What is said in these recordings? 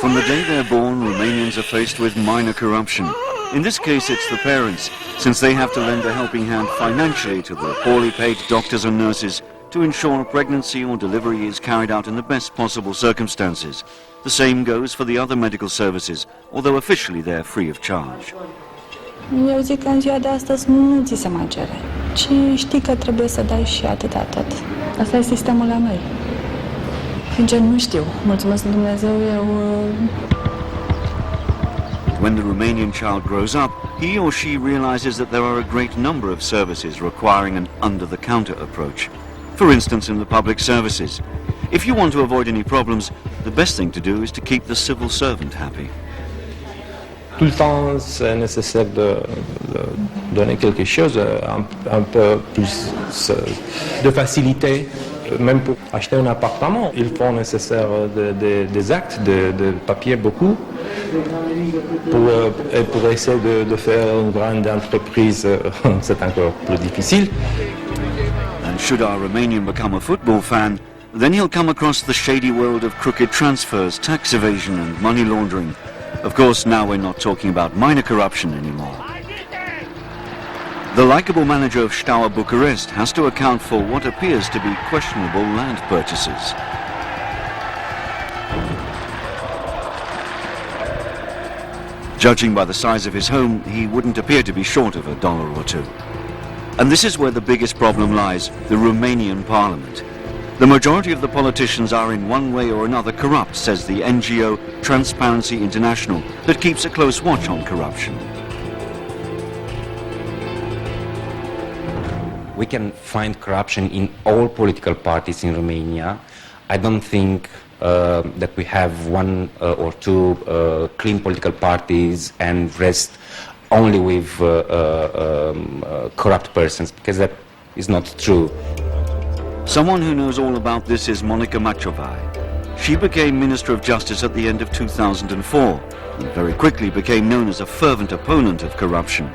From the day they're born, Romanians are faced with minor corruption. In this case, it's the parents, since they have to lend a helping hand financially to the poorly paid doctors and nurses to ensure pregnancy or delivery is carried out in the best possible circumstances. The same goes for the other medical services, although officially they're free of charge. Eu zic că în ziua de astăzi nu ți se mai cere, ci știi că trebuie să dai și atât. Asta e sistemul la noi. Sincer, nu știu. Mulțumesc lui Dumnezeu, When the Romanian child grows up, he or she realizes that there are a great number of services requiring an under-the-counter approach. For instance, in the public services. If you want to avoid any problems, the best thing to do is to keep the civil servant happy. Tout le temps, c'est nécessaire de donner quelque chose, un peu plus de facilité. Même pour acheter un appartement, il faut nécessaire des actes, de papier beaucoup, pour essayer de faire une grande entreprise, c'est encore plus difficile. And should our Romanian become a football fan, then he'll come across the shady world of crooked transfers, tax evasion and money laundering. Of course, now we're not talking about minor corruption anymore. The likeable manager of Steaua Bucharest has to account for what appears to be questionable land purchases. Judging by the size of his home, he wouldn't appear to be short of $1 or two. And this is where the biggest problem lies, the Romanian parliament. The majority of the politicians are in one way or another corrupt, says the NGO Transparency International, that keeps a close watch on corruption. We can find corruption in all political parties in Romania. I don't think that we have one or two clean political parties and rest only with corrupt persons, because that is not true. Someone who knows all about this is Monica Macovei. She became Minister of Justice at the end of 2004 and very quickly became known as a fervent opponent of corruption.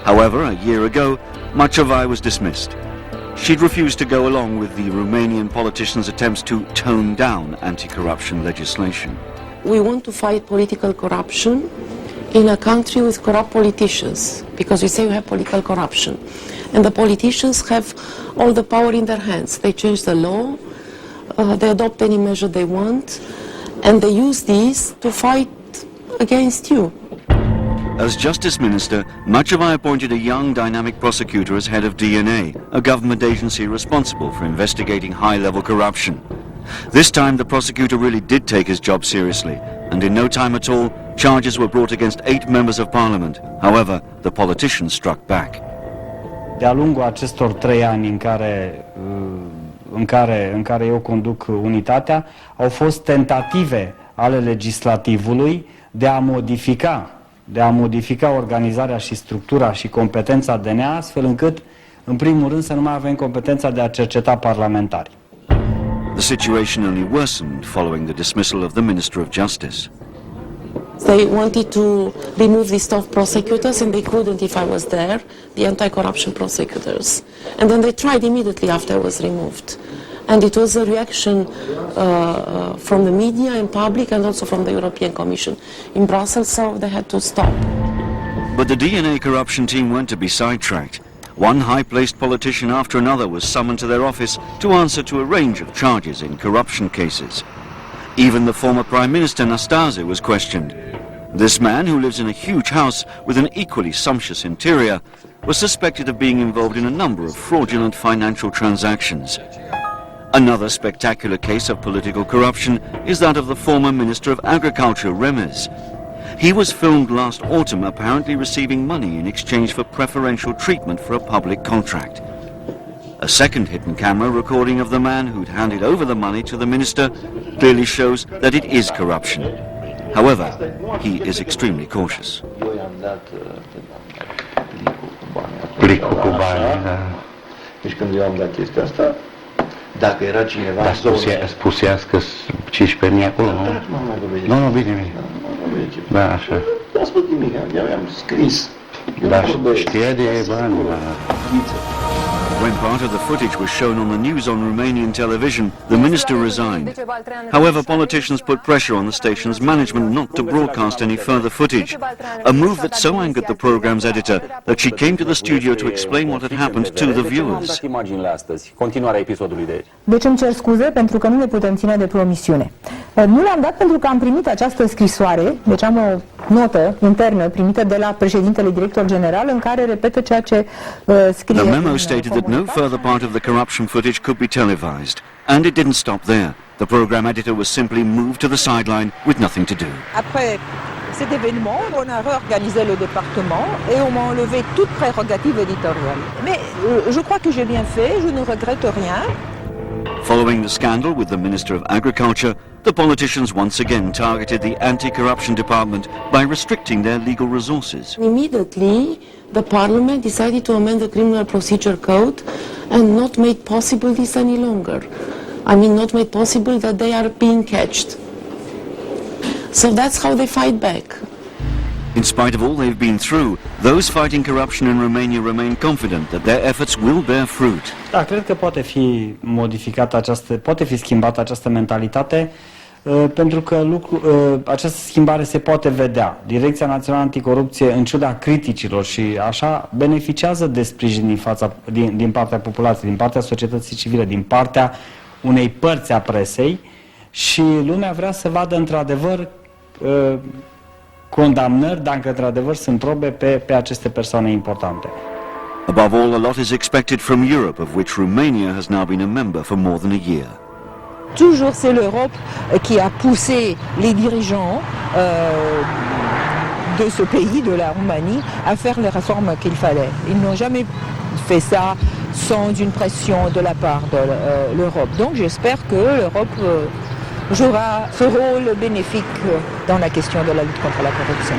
However, a year ago, Macovei was dismissed. She'd refused to go along with the Romanian politicians' attempts to tone down anti-corruption legislation. We want to fight political corruption in a country with corrupt politicians, because we say we have political corruption. And the politicians have all the power in their hands. They change the law, they adopt any measure they want, and they use these to fight against you. As Justice Minister, Macovei appointed a young, dynamic prosecutor as head of DNA, a government agency responsible for investigating high-level corruption. This time, the prosecutor really did take his job seriously, and in no time at all, charges were brought against 8 members of parliament. However, the politicians struck back. De-a lungul acestor 3 ani în care eu conduc unitatea, au fost tentative ale legislativului de a modifica organizarea și structura și competența DNA, astfel încât, în primul rând, să nu mai avem competența de a cerceta parlamentari. The situation only worsened following the dismissal of the Minister of Justice. They wanted to remove these top prosecutors, and they couldn't if I was there, the anti-corruption prosecutors. And then they tried immediately after I was removed. And it was a reaction from the media and public, and also from the European Commission in Brussels, so they had to stop. But the DNA corruption team weren't to be sidetracked. One high-placed politician after another was summoned to their office to answer to a range of charges in corruption cases. Even the former Prime Minister Năstase was questioned. This man, who lives in a huge house with an equally sumptuous interior, was suspected of being involved in a number of fraudulent financial transactions. Another spectacular case of political corruption is that of the former Minister of Agriculture, Remes. He was filmed last autumn apparently receiving money in exchange for preferential treatment for a public contract. A second hidden camera recording of the man who'd handed over the money to the minister clearly shows that it is corruption. However, he is extremely cautious. Plicul cu bani, da. Deci când eu am dat chestia asta, dacă era cineva... Dar spusească 15 acolo, nu? Nu, bine. Da, așa. Nu a spus nimic, eu i-am scris. Dar știa de bani, da. When part of the footage was shown on the news on Romanian television, the minister resigned. However, politicians put pressure on the station's management not to broadcast any further footage, a move that so angered the program's editor that she came to the studio to explain what had happened to the viewers. Imaginile astăzi, continuarea episodului de aici. Deci îmi cer scuze pentru că nu ne putem ține de promisiune. Nu le-am dat pentru că am primit această scrisoare, deci am o notă internă primită de la președintele director general în care repetă ceea ce scrie. The memo stated that no further part of the corruption footage could be televised, and it didn't stop there. The program editor was simply moved to the sideline with nothing to do. Après cet événement, on a réorganisé le département et on m'a enlevé toute prérogative éditoriale. Mais je crois que j'ai bien fait, je ne regrette rien. Following the scandal with the Minister of Agriculture, the politicians once again targeted the anti-corruption department by restricting their legal resources. Immediately, the parliament decided to amend the Criminal Procedure Code and not made possible this any longer. I mean, not made possible that they are being catched. So that's how they fight back. In spite of all they've been through, those fighting corruption in Romania remain confident that their efforts will bear fruit. Da, cred că poate fi poate fi schimbată această mentalitate, pentru că această schimbare se poate vedea. Direcția Națională Anticorupție, în ciuda criticilor și așa, beneficiază de sprijin din partea populației, din partea societății civile, din partea unei părți a presei, și lumea vrea să vadă într-adevăr condamnări, dacă într-adevăr sunt probe pe aceste persoane importante. Above all, a lot is expected from Europe, of which Romania has now been a member for more than a year. Toujours c'est l'Europe qui a poussé les dirigeants de ce pays, de la Roumanie, à faire les réformes qu'il fallait. Ils n'ont jamais fait ça sans une pression de la part de l'Europe. Donc j'espère que l'Europe jouera ce rôle bénéfique dans la question de la lutte contre la corruption.